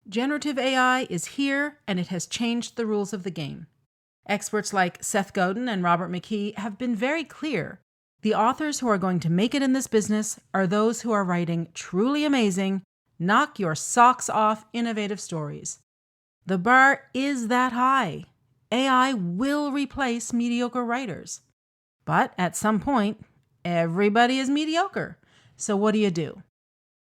Generative AI is here, and it has changed the rules of the game. Experts like Seth Godin and Robert McKee have been very clear. The authors who are going to make it in this business are those who are writing truly amazing, knock your socks off innovative stories. The bar is that high. AI will replace mediocre writers. But at some point, everybody is mediocre. So what do?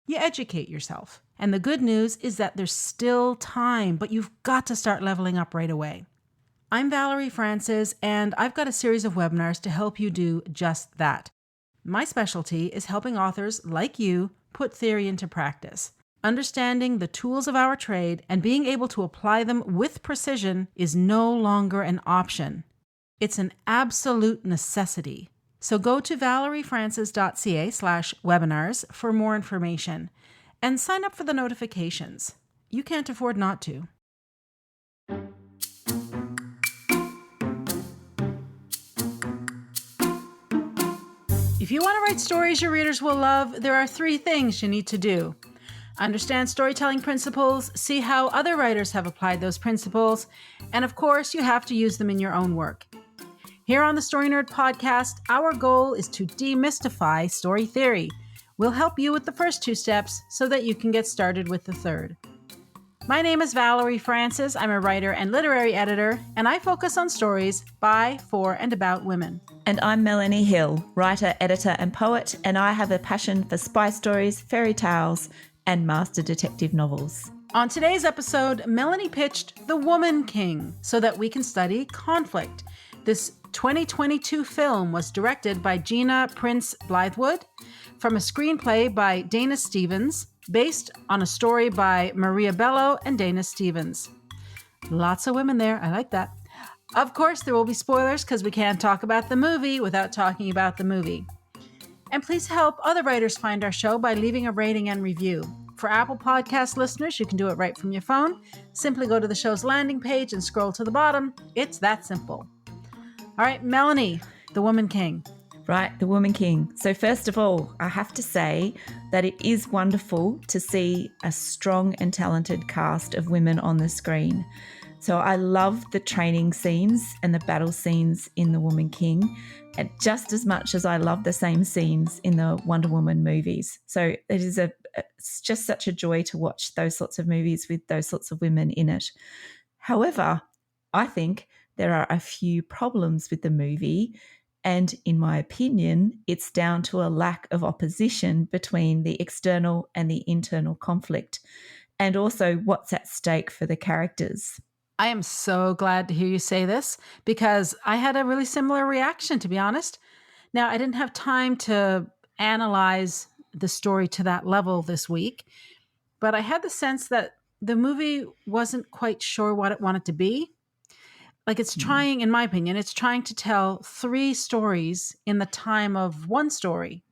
You educate yourself. And the good news is that there's still time, but you've got to start leveling up right away. I'm Valerie Francis, and I've got a series of webinars to help you do just that. My specialty is helping authors like you put theory into practice. Understanding the tools of our trade and being able to apply them with precision is no longer an option. It's an absolute necessity. So go to valeriefrancis.ca/webinars for more information and sign up for the notifications. You can't afford not to. If you want to write stories your readers will love, there are 3 things you need to do. Understand storytelling principles, see how other writers have applied those principles, and of course, you have to use them in your own work. Here on the Story Nerd podcast, our goal is to demystify story theory. We'll help you with the first 2 steps so that you can get started with the third. My name is Valerie Francis. I'm a writer and literary editor, and I focus on stories by, for, and about women. And I'm Melanie Hill, writer, editor, and poet, and I have a passion for spy stories, fairy tales, and master detective novels. On today's episode, Melanie pitched The Woman King so that we can study conflict. This 2022 film was directed by Gina Prince Blythewood from a screenplay by Dana Stevens, based on a story by Maria Bello and Dana Stevens. Lots of women there. I like that. Of course, there will be spoilers because we can't talk about the movie without talking about the movie. And please help other writers find our show by leaving a rating and review. For Apple Podcast listeners, you can do it right from your phone. Simply go to the show's landing page and scroll to the bottom. It's that simple. All right, Melanie, The Woman King. Right, The Woman King. So first of all, I have to say that it is wonderful to see a strong and talented cast of women on the screen. So I love the training scenes and the battle scenes in The Woman King, and just as much as I love the same scenes in the Wonder Woman movies. So it's just such a joy to watch those sorts of movies with those sorts of women in it. However, I think there are a few problems with the movie, and in my opinion, it's down to a lack of opposition between the external and the internal conflict, and also what's at stake for the characters. I am so glad to hear you say this because I had a really similar reaction, to be honest. Now, I didn't have time to analyze the story to that level this week, but I had the sense that the movie wasn't quite sure what it wanted to be. Like it's trying, in my opinion, it's trying to tell 3 stories in the time of one story.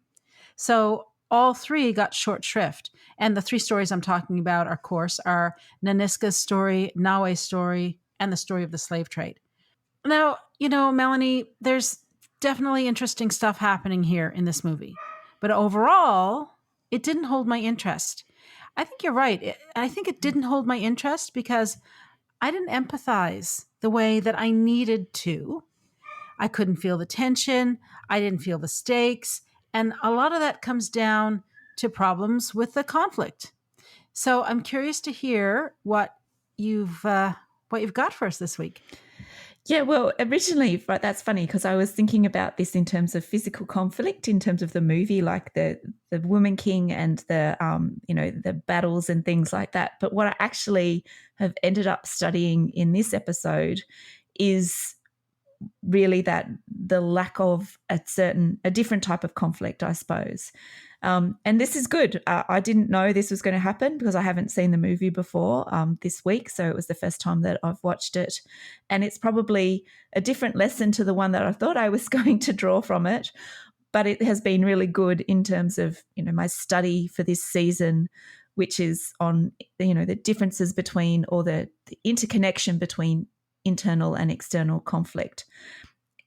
So all 3 got short shrift. And the 3 stories I'm talking about, of course, are Naniska's story, Nawe's story, and the story of the slave trade. Now, Melanie, there's definitely interesting stuff happening here in this movie. But overall, it didn't hold my interest. I think you're right. I think it didn't hold my interest because I didn't empathize the way that I needed to. I couldn't feel the tension. I didn't feel the stakes. And a lot of that comes down to problems with the conflict. So I'm curious to hear what you've got for us this week. Yeah, well, originally, right, that's funny because I was thinking about this in terms of physical conflict, in terms of the movie, like the Woman King and the the battles and things like that. But what I actually have ended up studying in this episode is really that the lack of a different type of conflict, I suppose. And this is good. I didn't know this was going to happen because I haven't seen the movie before this week. So it was the first time that I've watched it. And it's probably a different lesson to the one that I thought I was going to draw from it. But it has been really good in terms of, my study for this season, which is on, the differences between, or the interconnection between internal and external conflict.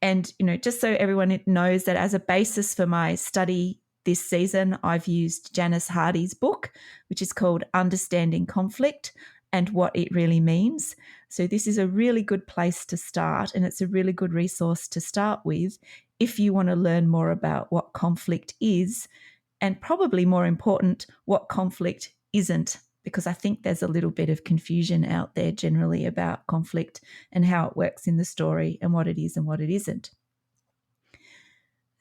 And, just so everyone knows that as a basis for my study this season, I've used Janice Hardy's book, which is called Understanding Conflict, and what it really means. So this is a really good place to start, and it's a really good resource to start with if you want to learn more about what conflict is, and probably more important, what conflict isn't, because I think there's a little bit of confusion out there generally about conflict and how it works in the story and what it is and what it isn't.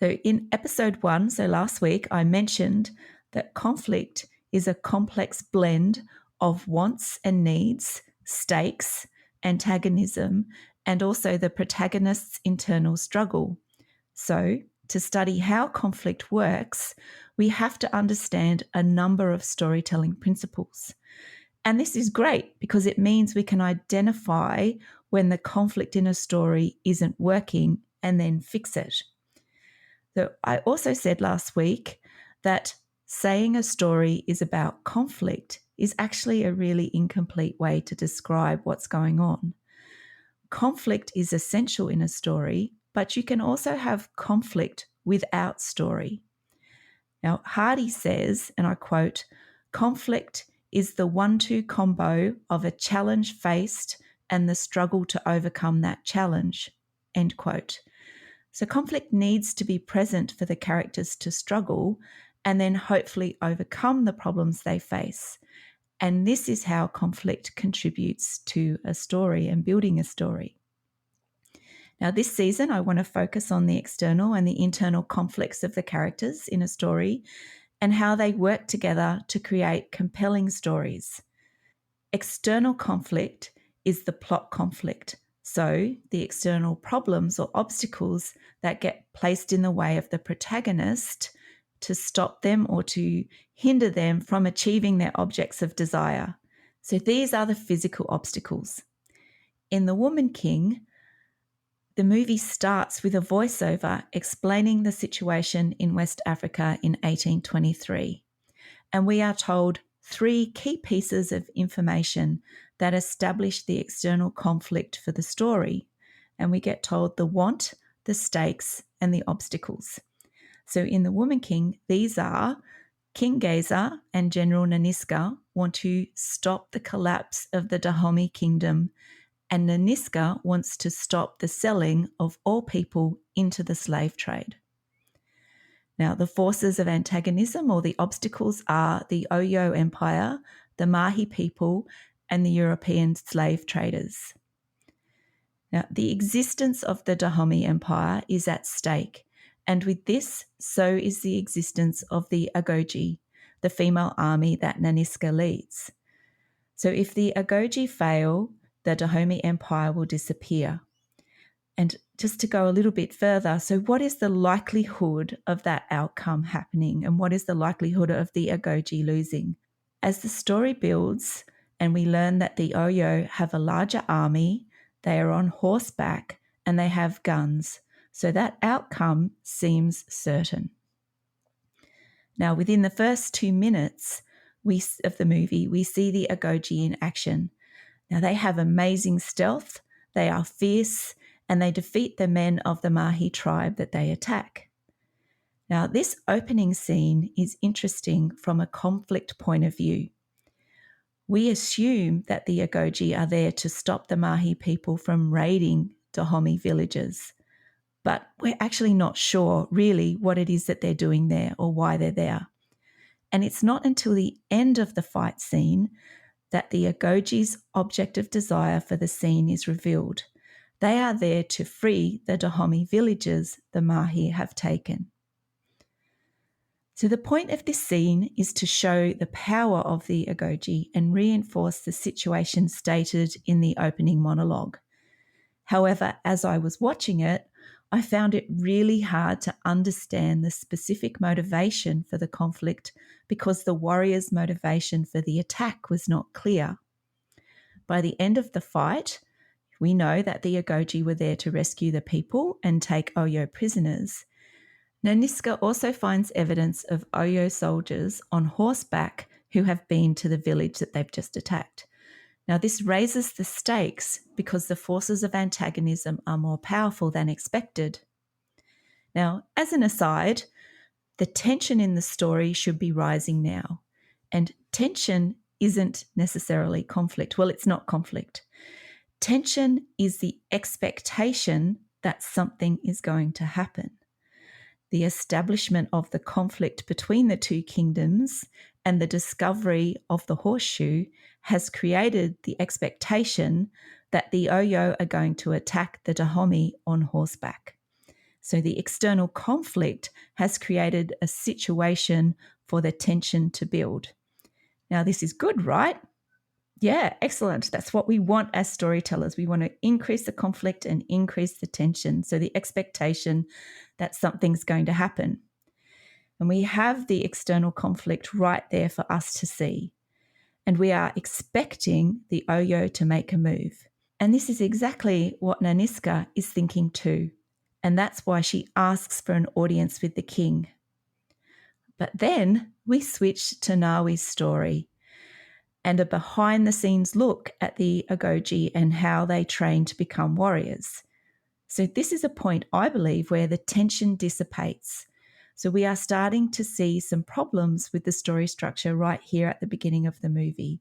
So in episode 1, so last week, I mentioned that conflict is a complex blend of wants and needs, stakes, antagonism, and also the protagonist's internal struggle. So, to study how conflict works, we have to understand a number of storytelling principles. And this is great because it means we can identify when the conflict in a story isn't working and then fix it. So I also said last week that saying a story is about conflict is actually a really incomplete way to describe what's going on. Conflict is essential in a story, but you can also have conflict without story. Now, Hardy says, and I quote, conflict is the 1-2 combo of a challenge faced and the struggle to overcome that challenge, end quote. So conflict needs to be present for the characters to struggle and then hopefully overcome the problems they face. And this is how conflict contributes to a story and building a story. Now, this season, I want to focus on the external and the internal conflicts of the characters in a story and how they work together to create compelling stories. External conflict is the plot conflict. So, the external problems or obstacles that get placed in the way of the protagonist to stop them or to hinder them from achieving their objects of desire. So, these are the physical obstacles. In The Woman King, the movie starts with a voiceover explaining the situation in West Africa in 1823. And we are told 3 key pieces of information that establish the external conflict for the story. And we get told the want, the stakes, and the obstacles. So in The Woman King, these are King Gaza and General Naniska want to stop the collapse of the Dahomey kingdom, and Naniska wants to stop the selling of all people into the slave trade. Now, the forces of antagonism or the obstacles are the Oyo Empire, the Mahi people, and the European slave traders. Now, the existence of the Dahomey Empire is at stake, and with this, so is the existence of the Agoji, the female army that Naniska leads. So if the Agoji fail, the Dahomey Empire will disappear. And just to go a little bit further, so what is the likelihood of that outcome happening, and what is the likelihood of the Agoji losing? As the story builds and we learn that the Oyo have a larger army, they are on horseback, and they have guns, so that outcome seems certain. Now, within the first 2 minutes of the movie, we see the Agoji in action. Now, they have amazing stealth, they are fierce, and they defeat the men of the Mahi tribe that they attack. Now, this opening scene is interesting from a conflict point of view. We assume that the Agoji are there to stop the Mahi people from raiding Dahomey villages, but we're actually not sure really what it is that they're doing there or why they're there. And it's not until the end of the fight scene that the Agoji's object of desire for the scene is revealed. They are there to free the Dahomey villages the Mahi have taken. So the point of this scene is to show the power of the Agoji and reinforce the situation stated in the opening monologue. However, as I was watching it, I found it really hard to understand the specific motivation for the conflict because the warriors' motivation for the attack was not clear. By the end of the fight, we know that the Agoji were there to rescue the people and take Oyo prisoners. Naniska also finds evidence of Oyo soldiers on horseback who have been to the village that they've just attacked. Now, this raises the stakes because the forces of antagonism are more powerful than expected. Now, as an aside, the tension in the story should be rising now, and tension isn't necessarily conflict. Well, it's not conflict. Tension is the expectation that something is going to happen. The establishment of the conflict between the two kingdoms and the discovery of the horseshoe has created the expectation that the Oyo are going to attack the Dahomey on horseback. So the external conflict has created a situation for the tension to build. Now, this is good, right? Yeah, excellent. That's what we want as storytellers. We want to increase the conflict and increase the tension. So the expectation that something's going to happen. And we have the external conflict right there for us to see. And we are expecting the Oyo to make a move. And this is exactly what Naniska is thinking too. And that's why she asks for an audience with the king. But then we switch to Nawi's story and a behind-the-scenes look at the Agoji and how they train to become warriors. So this is a point, I believe, where the tension dissipates. So we are starting to see some problems with the story structure right here at the beginning of the movie.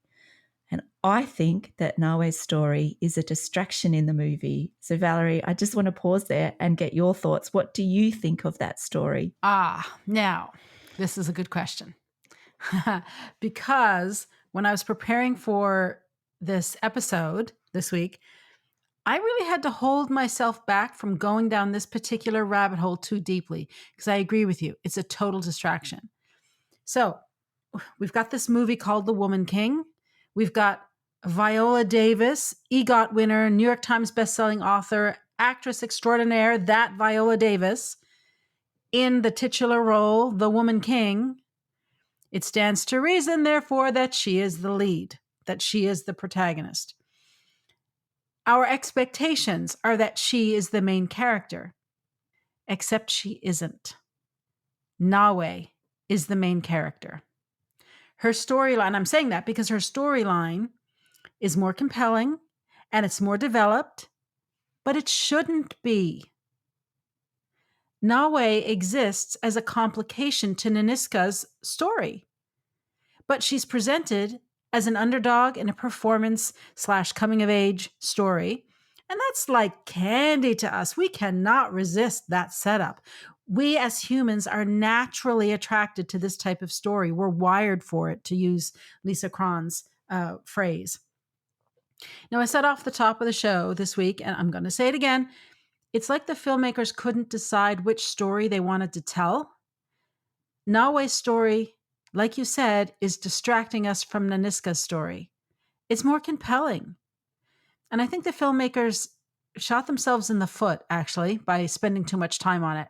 And I think that Nawe's story is a distraction in the movie. So Valerie, I just want to pause there and get your thoughts. What do you think of that story? Now, this is a good question. Because when I was preparing for this episode this week, I really had to hold myself back from going down this particular rabbit hole too deeply because I agree with you. It's a total distraction. So we've got this movie called The Woman King. We've got Viola Davis, EGOT winner, New York Times bestselling author, actress extraordinaire, that Viola Davis, in the titular role, The Woman King. It stands to reason, therefore, that she is the lead, that she is the protagonist. Our expectations are that she is the main character, except she isn't. Nawe is the main character. Her storyline, I'm saying that because her storyline is more compelling and it's more developed, but it shouldn't be. Nawe exists as a complication to Naniska's story, but she's presented as an underdog in a performance / coming of age story. And that's like candy to us. We cannot resist that setup. We as humans are naturally attracted to this type of story. We're wired for it, to use Lisa Cron's phrase. Now, I said off the top of the show this week, and I'm going to say it again, it's like the filmmakers couldn't decide which story they wanted to tell. Nawe's story, like you said, is distracting us from Naniska's story. It's more compelling. And I think the filmmakers shot themselves in the foot, actually, by spending too much time on it.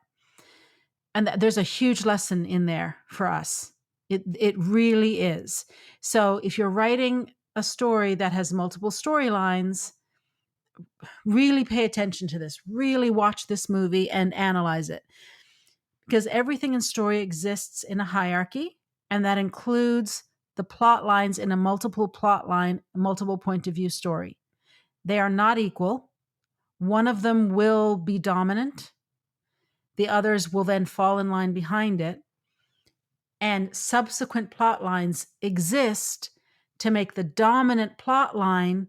And there's a huge lesson in there for us. It really is. So if you're writing a story that has multiple storylines, really pay attention to this. Really watch this movie and analyze it. Because everything in story exists in a hierarchy, and that includes the plot lines in a multiple point of view story. They are not equal. One of them will be dominant. The others will then fall in line behind it. And subsequent plot lines exist to make the dominant plot line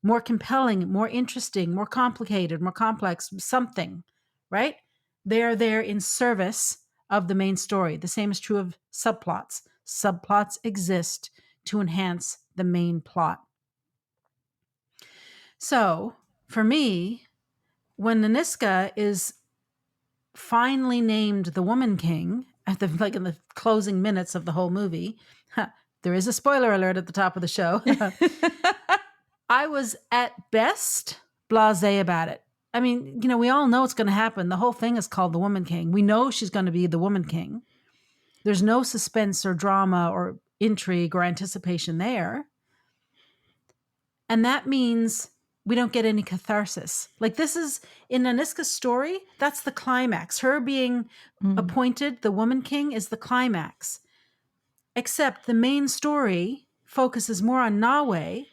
more compelling, more interesting, more complicated, more complex, something, right? They are there in service of the main story. The same is true of subplots. Subplots exist to enhance the main plot. So, for me, when Naniska is finally named the Woman King at in the closing minutes of the whole movie, there is a spoiler alert at the top of the show. I was at best blasé about it. I mean, we all know it's going to happen. The whole thing is called The Woman King. We know she's going to be the Woman King. There's no suspense or drama or intrigue or anticipation there. And that means we don't get any catharsis. Like, this is, in Naniska's story, that's the climax. Her being appointed the Woman King is the climax. Except the main story focuses more on Nawe.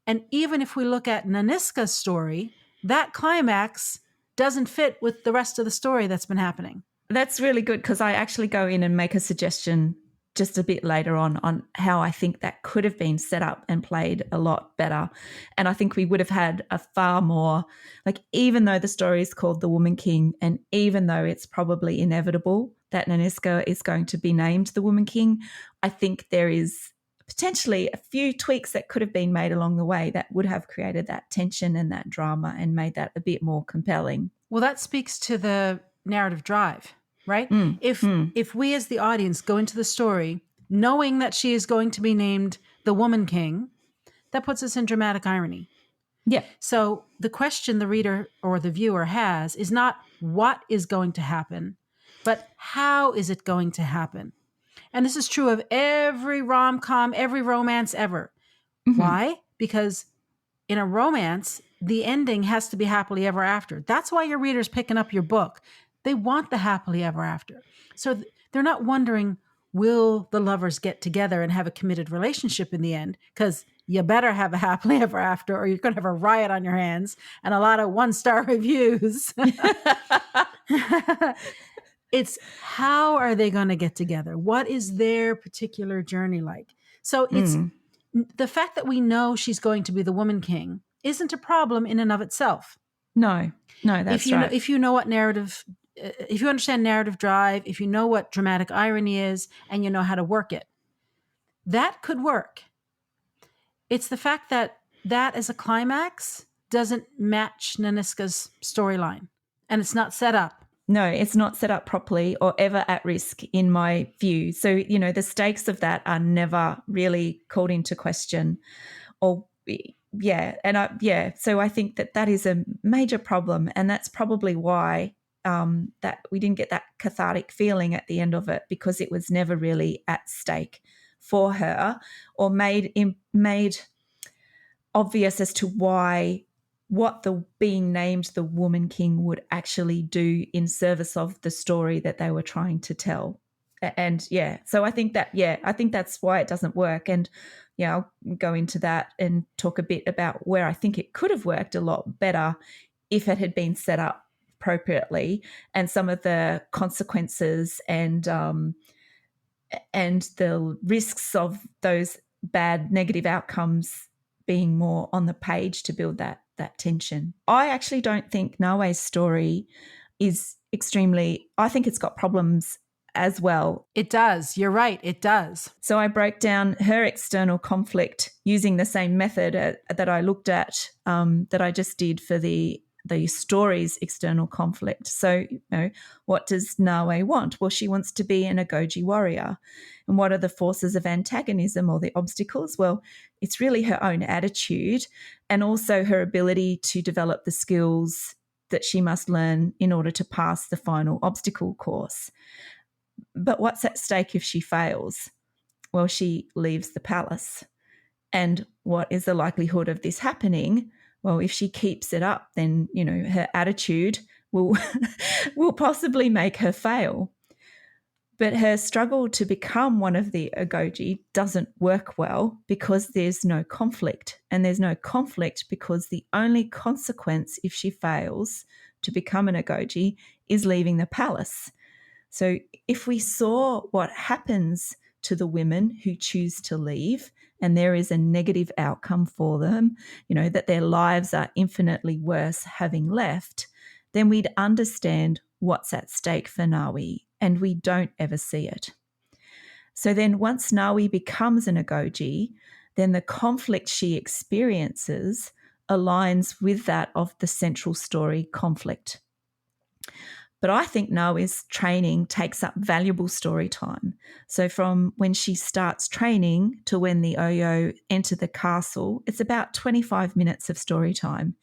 And even if we look at Naniska's story, that climax doesn't fit with the rest of the story that's been happening. That's really good, because I actually go in and make a suggestion just a bit later on how I think that could have been set up and played a lot better. And I think we would have had a far more, like, even though the story is called The Woman King, and even though it's probably inevitable that Nanisca is going to be named the Woman King, I think there is potentially a few tweaks that could have been made along the way that would have created that tension and that drama and made that a bit more compelling. Well, that speaks to the narrative drive, right? If we as the audience go into the story knowing that she is going to be named the Woman King, that puts us in dramatic irony. Yeah. So the question the reader or the viewer has is not what is going to happen, but how is it going to happen? And this is true of every rom-com, every romance ever. Why? Because in a romance, the ending has to be happily ever after. That's why your reader's picking up your book. They want the happily ever after. So they're not wondering, will the lovers get together and have a committed relationship in the end? Because you better have a happily ever after, or you're going to have a riot on your hands and a lot of 1-star reviews. It's how are they going to get together? What is their particular journey like? So it's the fact that we know she's going to be the Woman King isn't a problem in and of itself. No, that's right. If you know what narrative, if you understand narrative drive, if you know what dramatic irony is, and you know how to work it, that could work. It's the fact that as a climax doesn't match Nanisca's storyline, and it's not set up. No, it's not set up properly or ever at risk in my view. So, the stakes of that are never really called into question. So I think that is a major problem, and that's probably why that we didn't get that cathartic feeling at the end of it, because it was never really at stake for her or made obvious as to what the being named the Woman King would actually do in service of the story that they were trying to tell. And so I think that's why it doesn't work. And I'll go into that and talk a bit about where I think it could have worked a lot better if it had been set up appropriately, and some of the consequences and the risks of those bad negative outcomes being more on the page to build that tension. I actually don't think Nawe's story is I think it's got problems as well. It does. You're right. It does. So I broke down her external conflict using the same method that I looked at, that I just did for the story's external conflict. So, what does Nawe want? Well, she wants to be an Agoji warrior. And what are the forces of antagonism or the obstacles? Well, it's really her own attitude and also her ability to develop the skills that she must learn in order to pass the final obstacle course. But what's at stake if she fails? Well, she leaves the palace. And what is the likelihood of this happening? Well, if she keeps it up, then, her attitude will will possibly make her fail. But her struggle to become one of the Agoji doesn't work well because there's no conflict. And there's no conflict because the only consequence if she fails to become an Agoji is leaving the palace. So if we saw what happens to the women who choose to leave, and there is a negative outcome for them, that their lives are infinitely worse having left, then we'd understand what's at stake for Nawi, and we don't ever see it. So then once Nawi becomes an Agoji, then the conflict she experiences aligns with that of the central story conflict. But I think Nawi's training takes up valuable story time. So from when she starts training to when the Oyo enter the castle, it's about 25 minutes of story time.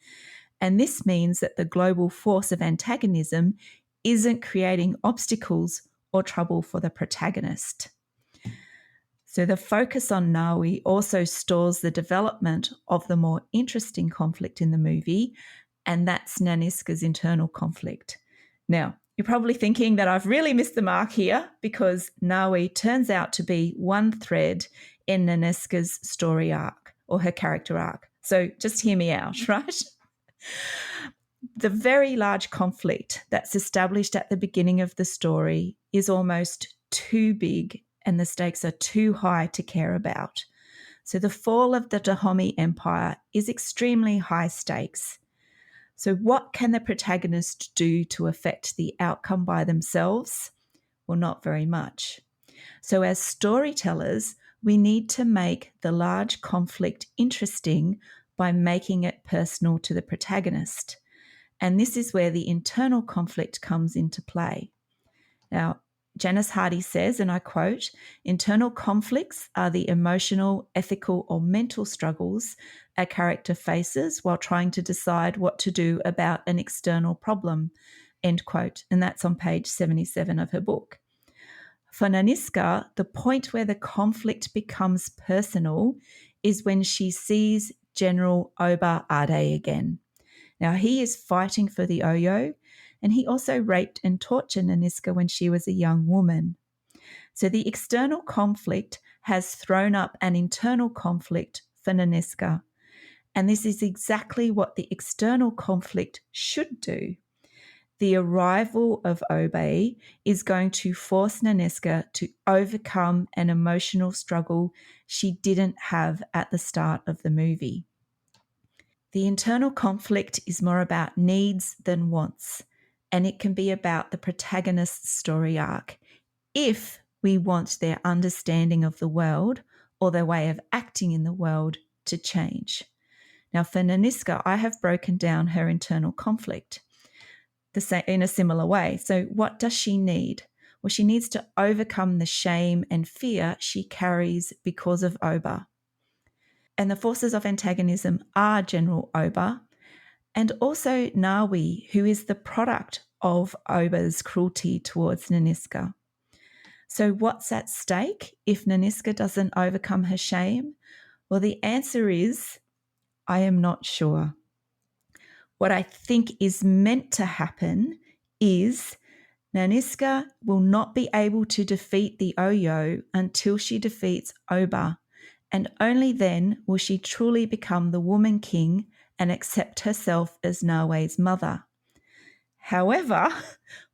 And this means that the global force of antagonism isn't creating obstacles or trouble for the protagonist. So the focus on Nawi also stores the development of the more interesting conflict in the movie, and that's Nanisca's internal conflict. Now, you're probably thinking that I've really missed the mark here because Nawi turns out to be one thread in Nanisca's story arc or her character arc. So just hear me out, right? The very large conflict that's established at the beginning of the story is almost too big and the stakes are too high to care about. So the fall of the Dahomey Empire is extremely high stakes. So what can the protagonist do to affect the outcome by themselves? Well, not very much. So as storytellers, we need to make the large conflict interesting by making it personal to the protagonist. And this is where the internal conflict comes into play. Now, Janice Hardy says, and I quote, internal conflicts are the emotional, ethical, or mental struggles a character faces while trying to decide what to do about an external problem, end quote. And that's on page 77 of her book. For Naniska, the point where the conflict becomes personal is when she sees General Oba Ade again. Now, he is fighting for the Oyo, and he also raped and tortured Naniska when she was a young woman. So the external conflict has thrown up an internal conflict for Naniska. And this is exactly what the external conflict should do. The arrival of Obe is going to force Naniska to overcome an emotional struggle she didn't have at the start of the movie. The internal conflict is more about needs than wants, and it can be about the protagonist's story arc if we want their understanding of the world or their way of acting in the world to change. Now, for Naniska, I have broken down her internal conflict in a similar way. So, what does she need? Well, she needs to overcome the shame and fear she carries because of Oba. And the forces of antagonism are General Oba and also Nawi, who is the product of Oba's cruelty towards Naniska. So, what's at stake if Naniska doesn't overcome her shame? Well, the answer is I am not sure. What I think is meant to happen is Naniska will not be able to defeat the Oyo until she defeats Oba, and only then will she truly become the woman king and accept herself as Nawe's mother. However,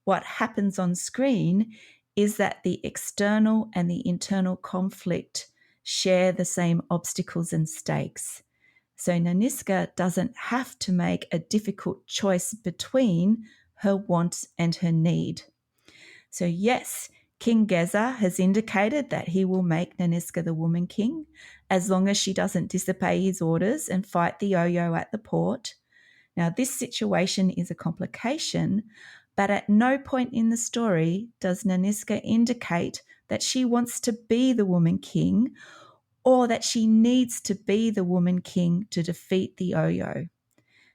what happens on screen is that the external and the internal conflict share the same obstacles and stakes. So Naniska doesn't have to make a difficult choice between her want and her need. So yes, King Geza has indicated that he will make Naniska the woman king as long as she doesn't disobey his orders and fight the Oyo at the port. Now, this situation is a complication, but at no point in the story does Naniska indicate that she wants to be the woman king or that she needs to be the woman king to defeat the Oyo.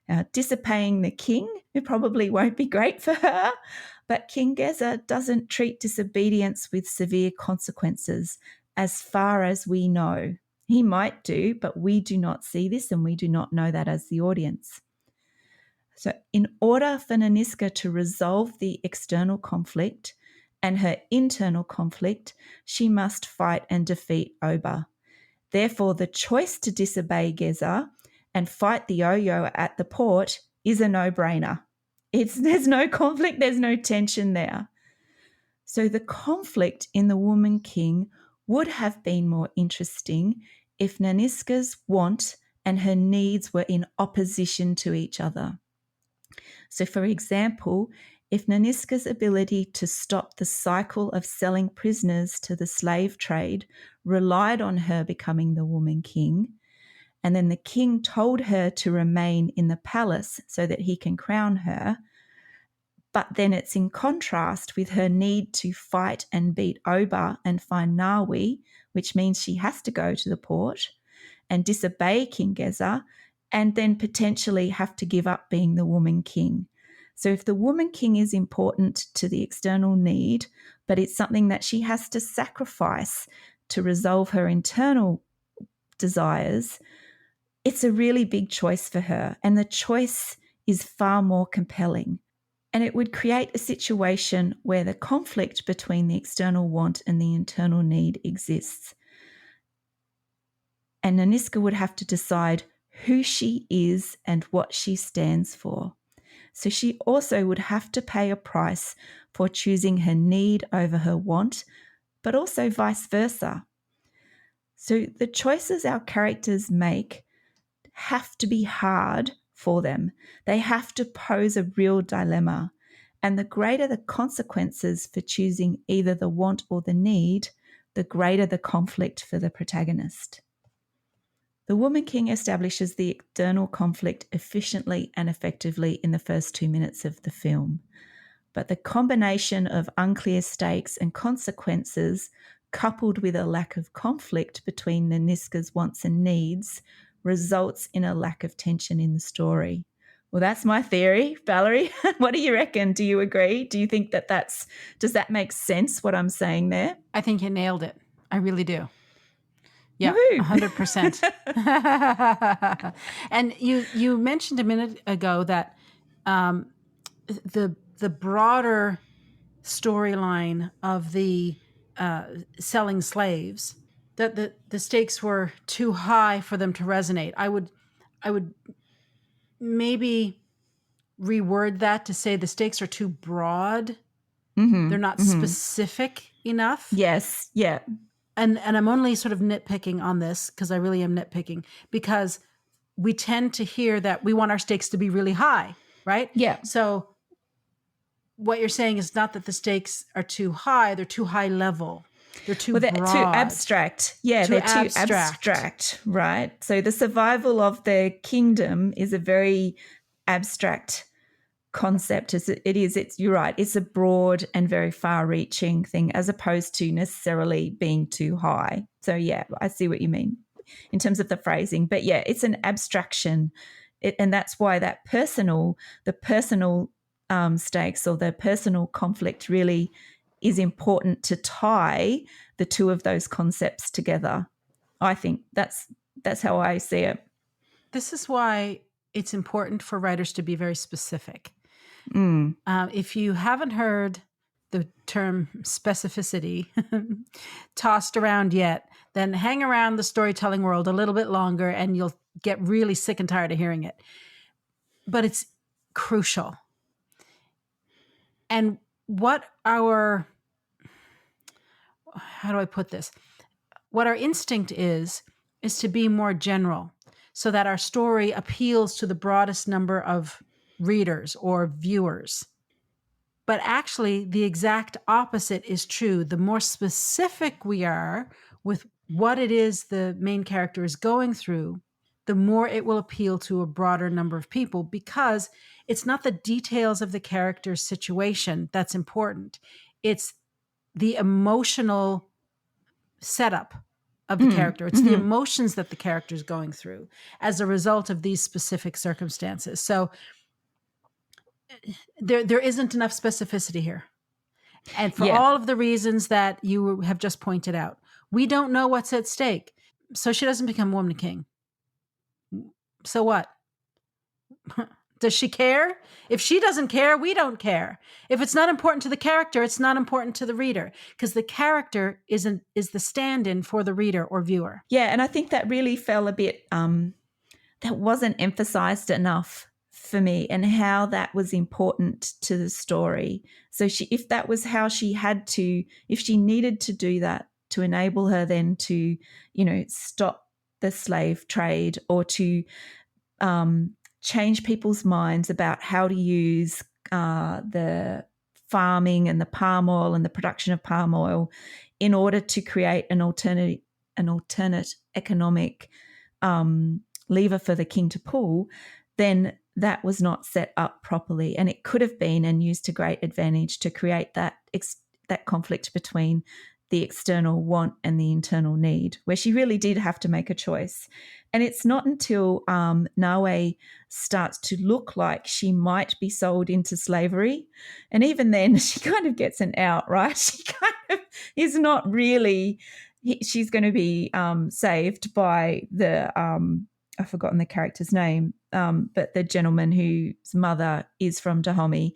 Now, disobeying the king, it probably won't be great for her, but King Geza doesn't treat disobedience with severe consequences as far as we know. He might do, but we do not see this and we do not know that as the audience. So in order for Naniska to resolve the external conflict and her internal conflict, she must fight and defeat Oba. Therefore, the choice to disobey Geza and fight the Oyo at the port is a no-brainer. There's no conflict, there's no tension there. So the conflict in the Woman King would have been more interesting if Naniska's want and her needs were in opposition to each other. So, for example, if Naniska's ability to stop the cycle of selling prisoners to the slave trade relied on her becoming the woman king, and then the king told her to remain in the palace so that he can crown her, but then it's in contrast with her need to fight and beat Oba and find Nawi, which means she has to go to the port and disobey King Geza and then potentially have to give up being the woman king. So if the woman king is important to the external need, but it's something that she has to sacrifice to resolve her internal desires, it's a really big choice for her. And the choice is far more compelling. And it would create a situation where the conflict between the external want and the internal need exists. And Naniska would have to decide who she is and what she stands for. So she also would have to pay a price for choosing her need over her want, but also vice versa. So the choices our characters make have to be hard for them. They have to pose a real dilemma. And the greater the consequences for choosing either the want or the need, the greater the conflict for the protagonist. The Woman King establishes the external conflict efficiently and effectively in the first 2 minutes of the film. But the combination of unclear stakes and consequences, coupled with a lack of conflict between Niska's wants and needs, results in a lack of tension in the story. Well, that's my theory. Valerie, what do you reckon? Do you agree? Do you think does that make sense, what I'm saying there? I think you nailed it. I really do. Yeah, Woohoo! 100%. And you mentioned a minute ago that the broader storyline of the selling slaves, that the stakes were too high for them to resonate. I would maybe reword that to say the stakes are too broad. They're not specific enough. Yes, yeah. And I'm only sort of nitpicking on this because I really am nitpicking, because we tend to hear that we want our stakes to be really high, right? Yeah. So what you're saying is not that the stakes are too high, they're too high level. They're too They're broad. too abstract. Yeah, Too they're too abstract, right? So the survival of the kingdom is a very abstract concept. You're right. It's a broad and very far-reaching thing, as opposed to necessarily being too high. So yeah, I see what you mean in terms of the phrasing. But yeah, it's an abstraction, and that's why the personal stakes or the personal conflict really is important to tie the two of those concepts together. I think that's how I see it. This is why it's important for writers to be very specific. If you haven't heard the term specificity tossed around yet, then hang around the storytelling world a little bit longer and you'll get really sick and tired of hearing it. But it's crucial. And how do I put this? What our instinct is to be more general so that our story appeals to the broadest number of readers or viewers. But actually, the exact opposite is true. The more specific we are with what it is the main character is going through, the more it will appeal to a broader number of people, because it's not the details of the character's situation that's important. It's the emotional setup of the character. It's the emotions that the character is going through as a result of these specific circumstances. So there isn't enough specificity here. And for all of the reasons that you have just pointed out, we don't know what's at stake. So she doesn't become Woman King. So what? Does she care? If she doesn't care, we don't care. If it's not important to the character, it's not important to the reader, because the character is the stand-in for the reader or viewer. Yeah, and I think that really fell a bit, that wasn't emphasized enough for me, and how that was important to the story. So if that was how she had to, if she needed to do that to enable her then to, stop the slave trade, or to change people's minds about how to use the farming and the palm oil and the production of palm oil in order to create an alternate economic lever for the king to pull, then that was not set up properly, and it could have been and used to great advantage to create that conflict between the external want and the internal need, where she really did have to make a choice. And it's not until Nawe starts to look like she might be sold into slavery, and even then she kind of gets an out, right? She kind of is not really, she's going to be saved by the, I've forgotten the character's name, but the gentleman whose mother is from Dahomey.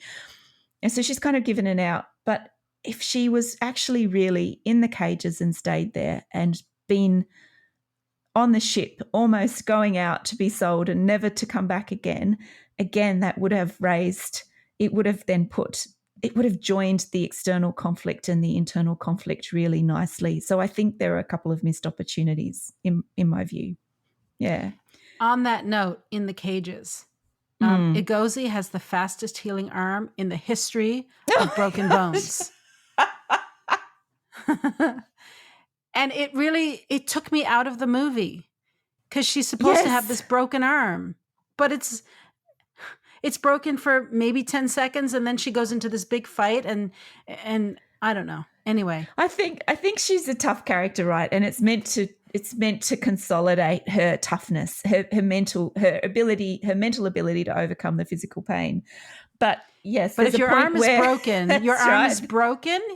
And so she's kind of given an out. But if she was actually really in the cages and stayed there and been on the ship, almost going out to be sold and never to come back again, that would have then put it would have joined the external conflict and the internal conflict really nicely. So I think there are a couple of missed opportunities in my view. Yeah. On that note, in the cages, Igozi has the fastest healing arm in the history of broken bones. And it took me out of the movie because she's supposed to have this broken arm, but it's broken for maybe 10 seconds and then she goes into this big fight and I don't know. Anyway, I think she's a tough character, right? And it's meant to consolidate her toughness, her mental ability to overcome the physical pain. But yes, but if your arm is broken, right.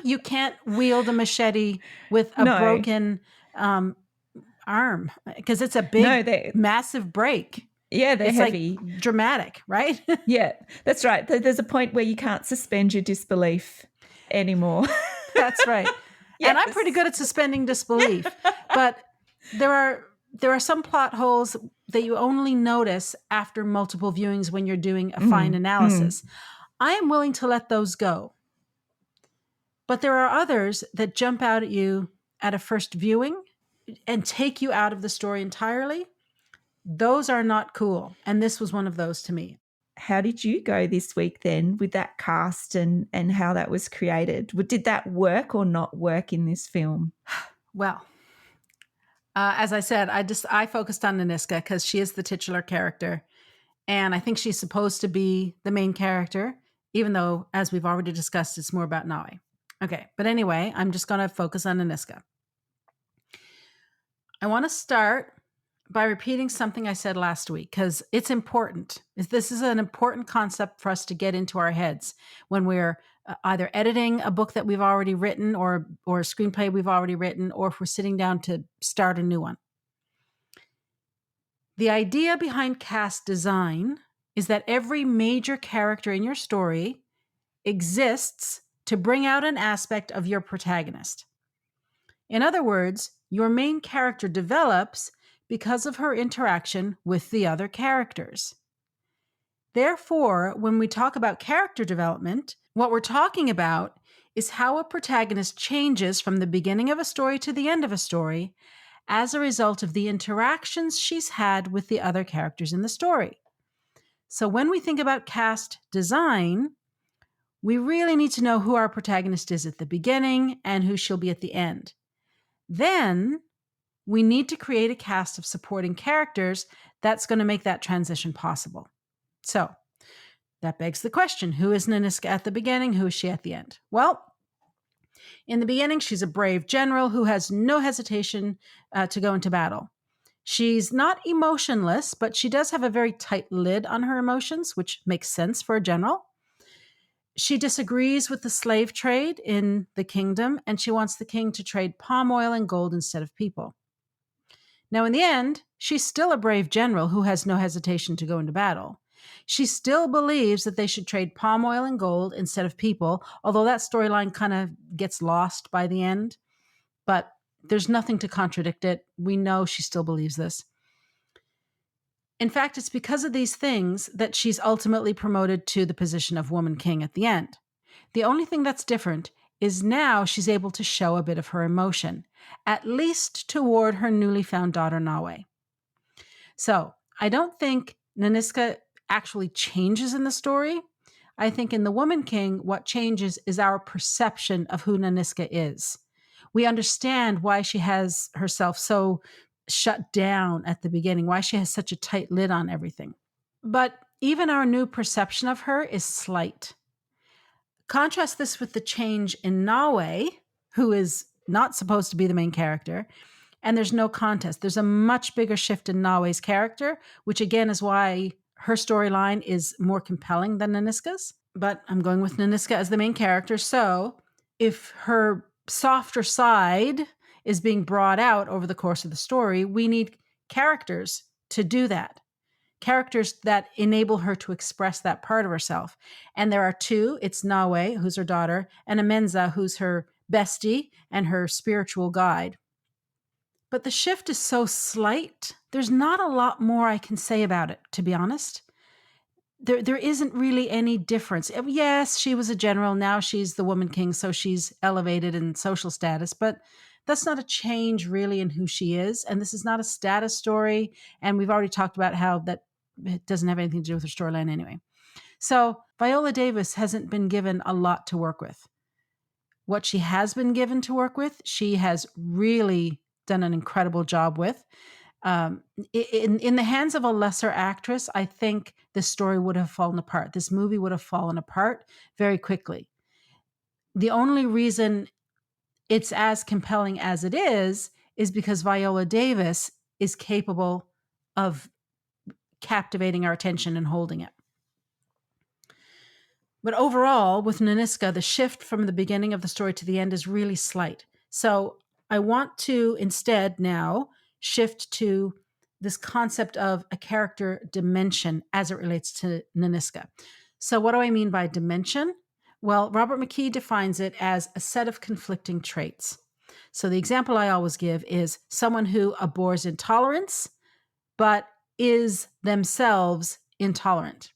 you can't wield a machete with a broken arm because it's a big, massive break. Yeah, they're it's heavy. Like dramatic, right? Yeah, that's right. There's a point where you can't suspend your disbelief anymore. That's right. Yes. And I'm pretty good at suspending disbelief. But there are some plot holes that you only notice after multiple viewings when you're doing a fine analysis. I am willing to let those go. But there are others that jump out at you at a first viewing and take you out of the story entirely. Those are not cool. And this was one of those to me. How did you go this week then with that cast and how that was created? Did that work or not work in this film? Well, as I said, I focused on Naniska because she is the titular character. And I think she's supposed to be the main character, even though, as we've already discussed, it's more about Nawe. Okay, but anyway, I'm just going to focus on Naniska. I want to start by repeating something I said last week because it's important. This is an important concept for us to get into our heads when we're either editing a book that we've already written or a screenplay we've already written, or if we're sitting down to start a new one. The idea behind cast design is that every major character in your story exists to bring out an aspect of your protagonist. In other words, your main character develops because of her interaction with the other characters. Therefore, when we talk about character development, what we're talking about is how a protagonist changes from the beginning of a story to the end of a story as a result of the interactions she's had with the other characters in the story. So when we think about cast design, we really need to know who our protagonist is at the beginning and who she'll be at the end. Then we need to create a cast of supporting characters that's going to make that transition possible. So that begs the question, who is Naniska at the beginning? Who is she at the end? Well, in the beginning, she's a brave general who has no hesitation to go into battle. She's not emotionless, but she does have a very tight lid on her emotions, which makes sense for a general. She disagrees with the slave trade in the kingdom, and she wants the king to trade palm oil and gold instead of people. Now, in the end, she's still a brave general who has no hesitation to go into battle. She still believes that they should trade palm oil and gold instead of people, although that storyline kind of gets lost by the end. But there's nothing to contradict it. We know she still believes this. In fact, it's because of these things that she's ultimately promoted to the position of woman king at the end. The only thing that's different is now she's able to show a bit of her emotion, at least toward her newly found daughter, Nawe. So I don't think Naniska actually changes in the story. I think in The Woman King, what changes is our perception of who Naniska is. We understand why she has herself so shut down at the beginning, why she has such a tight lid on everything. But even our new perception of her is slight. Contrast this with the change in Nawe, who is not supposed to be the main character, and there's no contest. There's a much bigger shift in Nawe's character, which again is why her storyline is more compelling than Naniska's. But I'm going with Naniska as the main character. So if her softer side is being brought out over the course of the story, we need characters to do that. Characters that enable her to express that part of herself. And there are two. It's Nawe, who's her daughter, and Amenza, who's her bestie and her spiritual guide. But the shift is so slight, there's not a lot more I can say about it, to be honest. there isn't really any difference. Yes, she was a general. Now she's the woman king, so she's elevated in social status, but that's not a change really in who she is. And this is not a status story. And we've already talked about how that it doesn't have anything to do with her storyline anyway. So Viola Davis hasn't been given a lot to work with. What she has been given to work with, she has really done an incredible job with. In the hands of a lesser actress, I think this story would have fallen apart. This movie would have fallen apart very quickly. The only reason it's as compelling as it is because Viola Davis is capable of captivating our attention and holding it. But overall, with Naniska, the shift from the beginning of the story to the end is really slight. So I want to instead now shift to this concept of a character dimension as it relates to Naniska. So, what do I mean by dimension? Well, Robert McKee defines it as a set of conflicting traits. So, the example I always give is someone who abhors intolerance, but is themselves intolerant.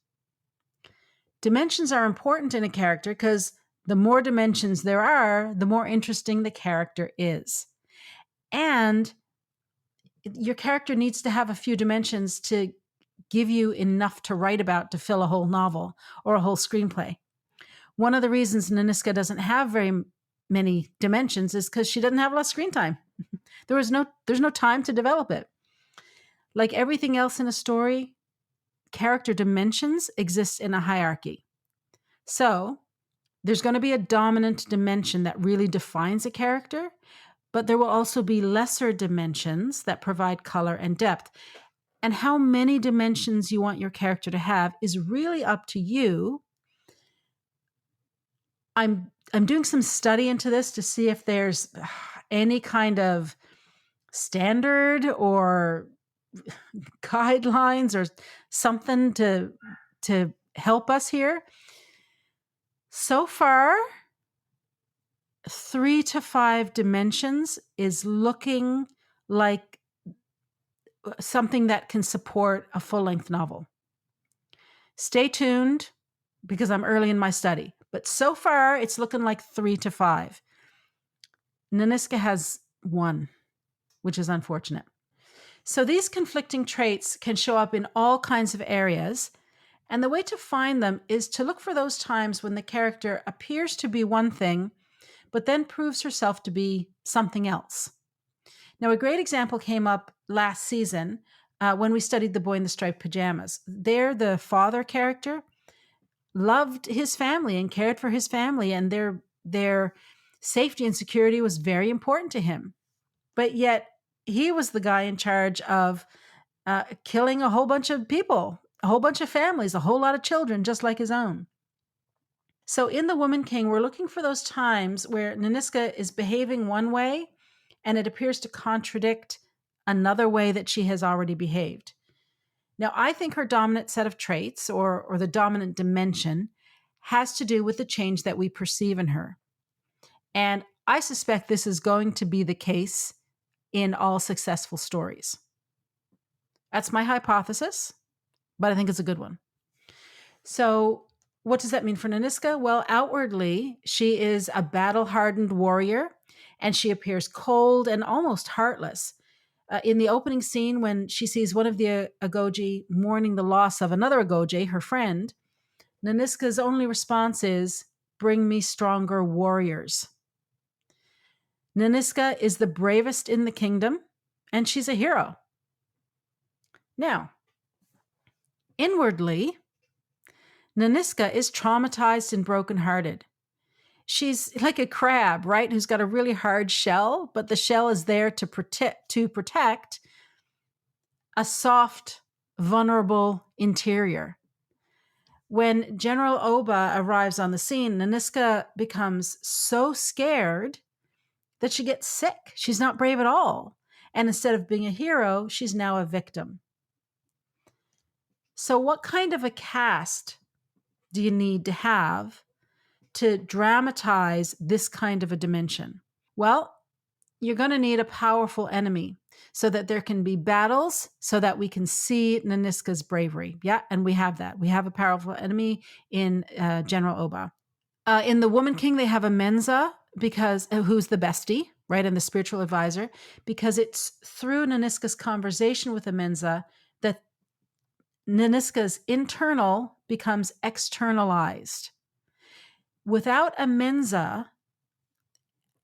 Dimensions are important in a character because the more dimensions there are, the more interesting the character is. And your character needs to have a few dimensions to give you enough to write about to fill a whole novel or a whole screenplay. One of the reasons Naniska doesn't have very many dimensions is because she doesn't have a lot of screen time. There's no time to develop it. Like everything else in a story, character dimensions exist in a hierarchy. So there's going to be a dominant dimension that really defines a character, but there will also be lesser dimensions that provide color and depth. And how many dimensions you want your character to have is really up to you. I'm doing some study into this to see if there's any kind of standard or guidelines or something to help us here. So far, 3 to 5 dimensions is looking like something that can support a full-length novel. Stay tuned because I'm early in my study. But so far, it's looking like 3 to 5. Naniska has 1, which is unfortunate. So these conflicting traits can show up in all kinds of areas. And the way to find them is to look for those times when the character appears to be one thing, but then proves herself to be something else. Now, a great example came up last season when we studied The Boy in the Striped Pajamas. There, the father character loved his family and cared for his family, and their safety and security was very important to him. But yet, he was the guy in charge of killing a whole bunch of people, a whole bunch of families, a whole lot of children, just like his own. So in The Woman King, we're looking for those times where Naniska is behaving one way and it appears to contradict another way that she has already behaved. Now, I think her dominant set of traits or the dominant dimension has to do with the change that we perceive in her. And I suspect this is going to be the case in all successful stories. That's my hypothesis, but I think it's a good one. So, what does that mean for Naniska? Well, outwardly, she is a battle hardened warrior and she appears cold and almost heartless. In the opening scene, when she sees one of the Agoji mourning the loss of another Agoji, her friend, Naniska's only response is, "Bring me stronger warriors." Naniska is the bravest in the kingdom, and she's a hero. Now, inwardly, Naniska is traumatized and brokenhearted. She's like a crab, right? Who's got a really hard shell, but the shell is there to protect a soft, vulnerable interior. When General Oba arrives on the scene, Naniska becomes so scared that she gets sick. She's not brave at all. And instead of being a hero, she's now a victim. So, what kind of a cast do you need to have to dramatize this kind of a dimension? Well, you're going to need a powerful enemy. so that there can be battles, so that we can see Naniska's bravery. Yeah, and we have that. We have a powerful enemy in General Oba. In the Woman King, they have a Mensa because who's the bestie, right, and the spiritual advisor, because it's through Naniska's conversation with the Mensa that Naniska's internal becomes externalized. Without a Mensa,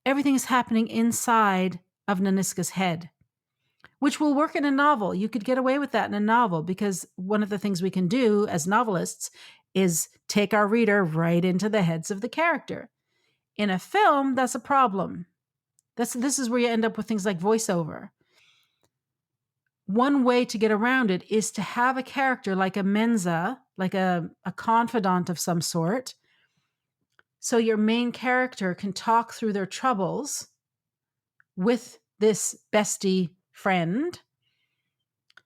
everything is happening inside of Naniska's head, which will work in a novel. You could get away with that in a novel because one of the things we can do as novelists is take our reader right into the heads of the character. In a film, that's a problem. This is where you end up with things like voiceover. One way to get around it is to have a character like a Mensa, like a confidant of some sort. So your main character can talk through their troubles with this bestie friend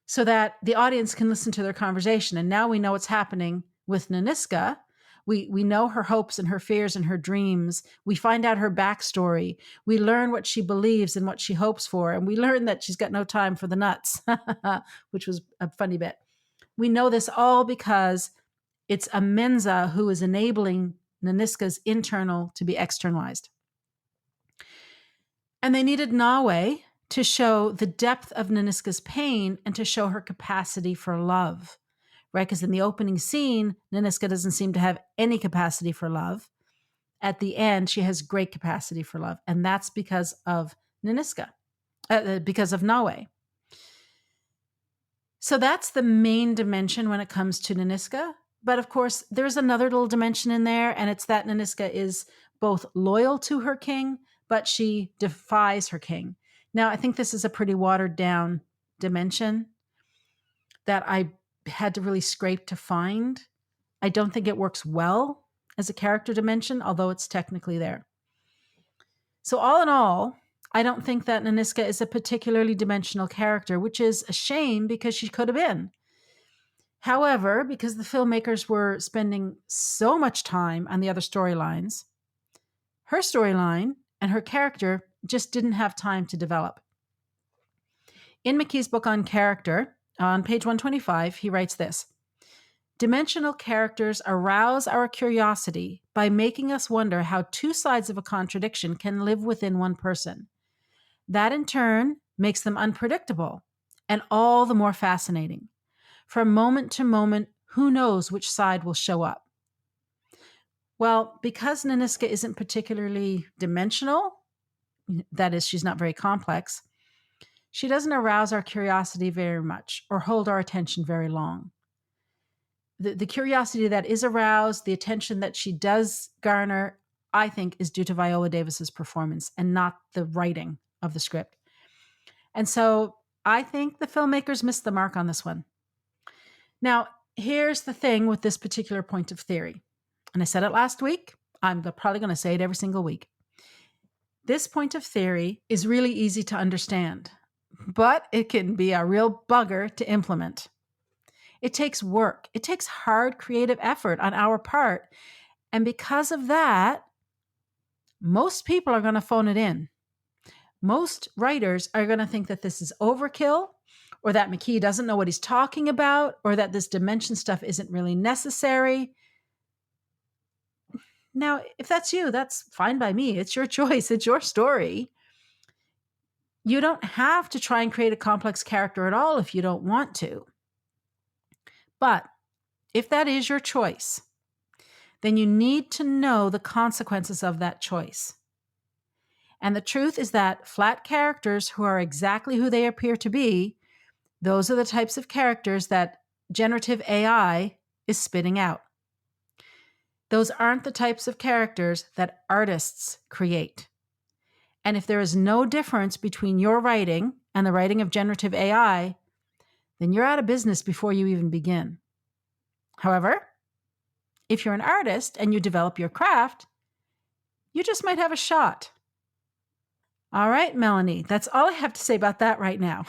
so that the audience can listen to their conversation. And now we know what's happening with Naniska. We know her hopes and her fears and her dreams. We find out her backstory. We learn what she believes and what she hopes for. And we learn that she's got no time for the nuts, which was a funny bit. We know this all because it's a Mensa who is enabling Naniska's internal to be externalized. And they needed Nawe to show the depth of Naniska's pain and to show her capacity for love, right? Because in the opening scene, Naniska doesn't seem to have any capacity for love. At the end, she has great capacity for love. And that's because of Naniska, because of Nawe. So that's the main dimension when it comes to Naniska. But of course, there's another little dimension in there, and it's that Naniska is both loyal to her king, but she defies her king. Now, I think this is a pretty watered down dimension that I had to really scrape to find. I don't think it works well as a character dimension, although it's technically there. So, all in all, I don't think that Naniska is a particularly dimensional character, which is a shame because she could have been. However, because the filmmakers were spending so much time on the other storylines, her storyline and her character just didn't have time to develop. In McKee's book on character, on page 125, he writes this: dimensional characters arouse our curiosity by making us wonder how two sides of a contradiction can live within one person. That in turn makes them unpredictable and all the more fascinating. From moment to moment, who knows which side will show up? Well, because Naniska isn't particularly dimensional, that is, she's not very complex, she doesn't arouse our curiosity very much or hold our attention very long. The curiosity that is aroused, the attention that she does garner, I think is due to Viola Davis's performance and not the writing of the script. And so I think the filmmakers missed the mark on this one. Now, here's the thing with this particular point of theory. And I said it last week. I'm probably going to say it every single week. This point of theory is really easy to understand, but it can be a real bugger to implement. It takes work. It takes hard creative effort on our part. And because of that, most people are going to phone it in. Most writers are going to think that this is overkill, or that McKee doesn't know what he's talking about, or that this dimension stuff isn't really necessary. Now, if that's you, that's fine by me. It's your choice. It's your story. You don't have to try and create a complex character at all if you don't want to. But if that is your choice, then you need to know the consequences of that choice. And the truth is that flat characters who are exactly who they appear to be, those are the types of characters that generative AI is spitting out. Those aren't the types of characters that artists create. And if there is no difference between your writing and the writing of generative AI, then you're out of business before you even begin. However, if you're an artist and you develop your craft, you just might have a shot. All right, Melanie, that's all I have to say about that right now.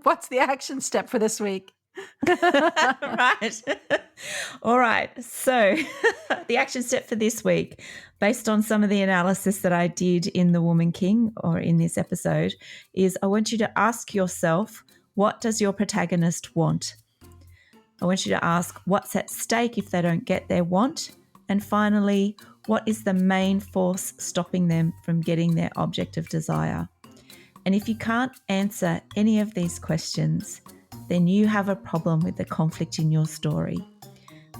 What's the action step for this week? Right. All right. So the action step for this week, based on some of the analysis that I did in The Woman King or in this episode, is I want you to ask yourself, what does your protagonist want? I want you to ask what's at stake if they don't get their want. And finally, what is the main force stopping them from getting their object of desire? And if you can't answer any of these questions, then you have a problem with the conflict in your story.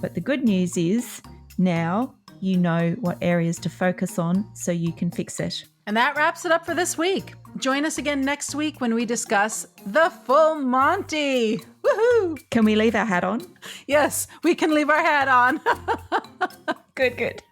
But the good news is now you know what areas to focus on so you can fix it. And that wraps it up for this week. Join us again next week when we discuss The Full Monty. Woohoo! Can we leave our hat on? Yes, we can leave our hat on. Good.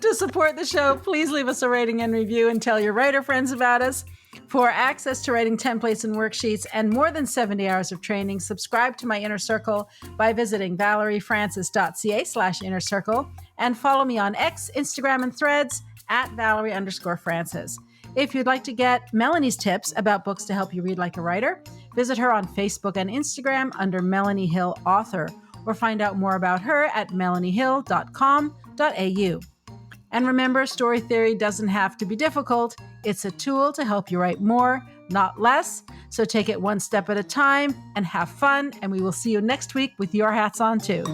To support the show, please leave us a rating and review and tell your writer friends about us. For access to writing templates and worksheets and more than 70 hours of training, subscribe to my Inner Circle by visiting valeriefrancis.ca/inner circle and follow me on X, Instagram, and Threads at Valerie_Francis. If you'd like to get Melanie's tips about books to help you read like a writer, visit her on Facebook and Instagram under Melanie Hill Author, or find out more about her at melaniehill.com.au. And remember, story theory doesn't have to be difficult. It's a tool to help you write more, not less. So take it one step at a time and have fun. And we will see you next week with your hats on too.